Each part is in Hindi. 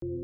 दोस्तों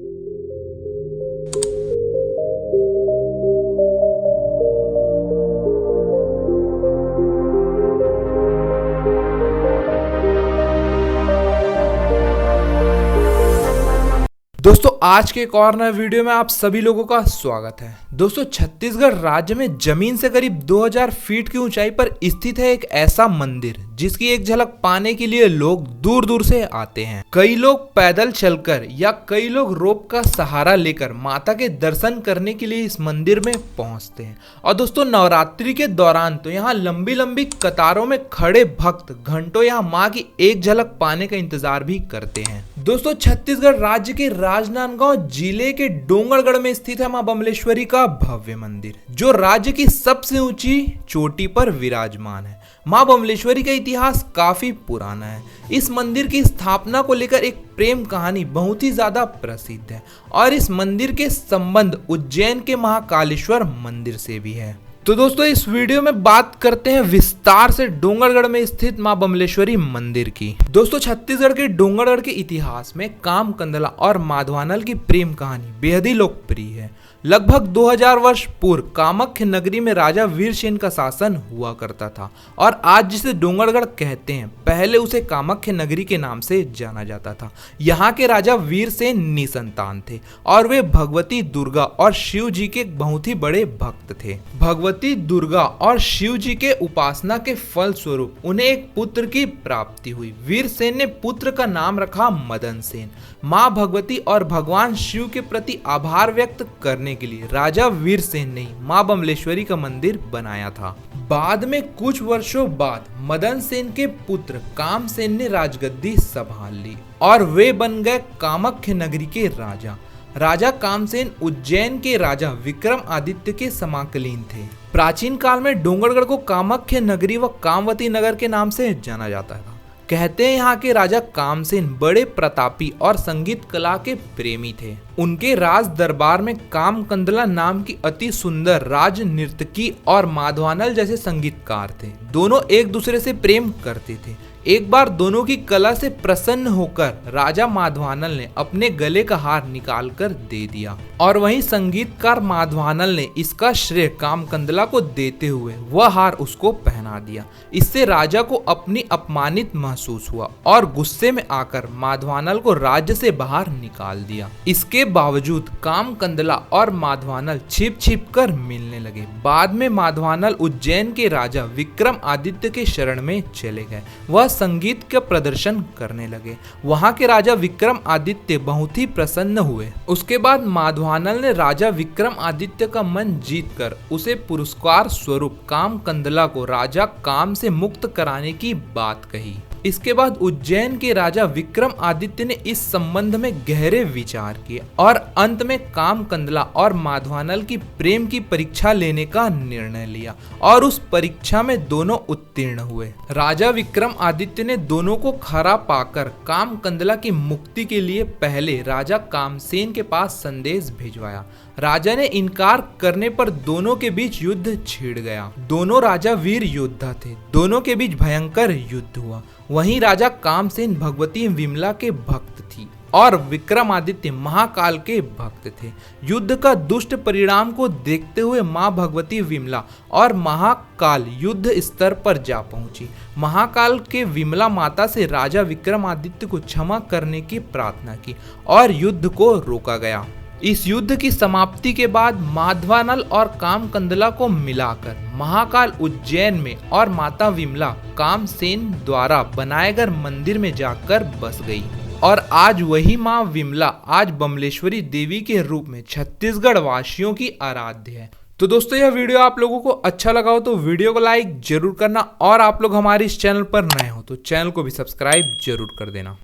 आज के एक और नए वीडियो में आप सभी लोगों का स्वागत है। दोस्तों छत्तीसगढ़ राज्य में जमीन से करीब 2000 फीट की ऊंचाई पर स्थित है एक ऐसा मंदिर जिसकी एक झलक पाने के लिए लोग दूर दूर से आते हैं। कई लोग पैदल चलकर या कई लोग रोप का सहारा लेकर माता के दर्शन करने के लिए इस मंदिर में पहुंचते हैं। और दोस्तों नवरात्रि के दौरान तो यहाँ लंबी लंबी कतारों में खड़े भक्त घंटों यहाँ माँ की एक झलक पाने का इंतजार भी करते हैं। दोस्तों छत्तीसगढ़ राज्य के राजनांदगांव जिले के डोंगरगढ़ में स्थित है मां बमलेश्वरी का भव्य मंदिर, जो राज्य की सबसे ऊंची चोटी पर विराजमान है। मां बमलेश्वरी का इतिहास काफी पुराना है। इस मंदिर की स्थापना को लेकर एक प्रेम कहानी बहुत ही ज्यादा प्रसिद्ध है और इस मंदिर के संबंध उज्जैन के महाकालेश्वर मंदिर से भी है। तो दोस्तों इस वीडियो में बात करते हैं विस्तार से डोंगरगढ़ में स्थित मां बमलेश्वरी मंदिर की। दोस्तों छत्तीसगढ़ के डोंगरगढ़ के इतिहास में काम कंदला और माधवानल की प्रेम कहानी बेहद ही लोकप्रिय है। लगभग 2000 वर्ष पूर्व कामाख्य नगरी में राजा वीरसेन का शासन हुआ करता था और आज जिसे डोंगरगढ़ कहते हैं पहले उसे कामाख्य नगरी के नाम से जाना जाता था। यहाँ के राजा वीरसेन निसंतान थे और वे भगवती दुर्गा और शिव जी के बहुत ही बड़े भक्त थे। भगवती दुर्गा और शिव जी के उपासना के फल स्वरूप उन्हें एक पुत्र की प्राप्ति हुई। वीरसेन ने पुत्र का नाम रखा मदन सेन। माँ भगवती और भगवान शिव के प्रति आभार व्यक्त करने के लिए राजा वीरसेन ने मां बमलेश्वरी का मंदिर बनाया था। बाद में कुछ वर्षों बाद मदन सेन के पुत्र कामसेन ने राजगद्दी संभाल ली और वे बन गए कामाख्य नगरी के राजा। राजा कामसेन उज्जैन के राजा विक्रम आदित्य के समाकलीन थे। प्राचीन काल में डोंगरगढ़ को कामाख्य नगरी व कामवती नगर के नाम से जाना जाता था। कहते हैं यहाँ के राजा कामसेन बड़े प्रतापी और संगीत कला के प्रेमी थे। उनके राज दरबार में काम कंदला नाम की अति सुंदर राज नर्तकी और माधवानल जैसे संगीतकार थे। दोनों एक दूसरे से प्रेम करते थे। एक बार दोनों की कला से प्रसन्न होकर राजा माधवानल ने अपने गले का हार निकाल कर दे दिया और वहीं संगीतकार माधवानल ने इसका श्रेय काम कंदला को देते हुए वह हार उसको पहना दिया। इससे राजा को अपनी अपमानित महसूस हुआ और गुस्से में आकर माधवानल को राज्य से बाहर निकाल दिया। इसके बावजूद काम कंदला और माधवानल छिप छिप कर मिलने लगे। बाद में माधवानल उज्जैन के राजा विक्रम आदित्य के शरण में चले गए। वह संगीत का प्रदर्शन करने लगे। वहां के राजा विक्रम आदित्य बहुत ही प्रसन्न हुए। उसके बाद माधवानल ने राजा विक्रम आदित्य का मन जीतकर उसे पुरस्कार स्वरूप काम कंदला को राजा काम से मुक्त कराने की बात कही। इसके बाद उज्जैन के राजा विक्रम आदित्य ने इस संबंध में गहरे विचार किए और अंत में काम कंदला और माधवानल की प्रेम की परीक्षा लेने का निर्णय लिया और उस परीक्षा में दोनों उत्तीर्ण हुए। राजा विक्रम आदित्य ने दोनों को खरा पाकर काम कंदला की मुक्ति के लिए पहले राजा कामसेन के पास संदेश भिजवाया। राजा ने इनकार करने पर दोनों के बीच युद्ध छिड़ गया। दोनों राजा वीर योद्धा थे। दोनों के बीच भयंकर युद्ध हुआ। वहीं राजा कामसेन भगवती विमला के भक्त थी और विक्रमादित्य महाकाल के भक्त थे। युद्ध का दुष्ट परिणाम को देखते हुए मां भगवती विमला और महाकाल युद्ध स्तर पर जा पहुंची। महाकाल के विमला माता से राजा विक्रमादित्य को क्षमा करने की प्रार्थना की और युद्ध को रोका गया। इस युद्ध की समाप्ति के बाद माधवानल और काम कंदला को मिलाकर महाकाल उज्जैन में और माता विमला कामसेन द्वारा बनाए गए मंदिर में जाकर बस गई और आज वही मां विमला आज बमलेश्वरी देवी के रूप में छत्तीसगढ़ वासियों की आराध्य है। तो दोस्तों यह वीडियो आप लोगों को अच्छा लगा हो तो वीडियो को लाइक जरूर करना और आप लोग हमारे इस चैनल पर नए हो तो चैनल को भी सब्सक्राइब जरूर कर देना।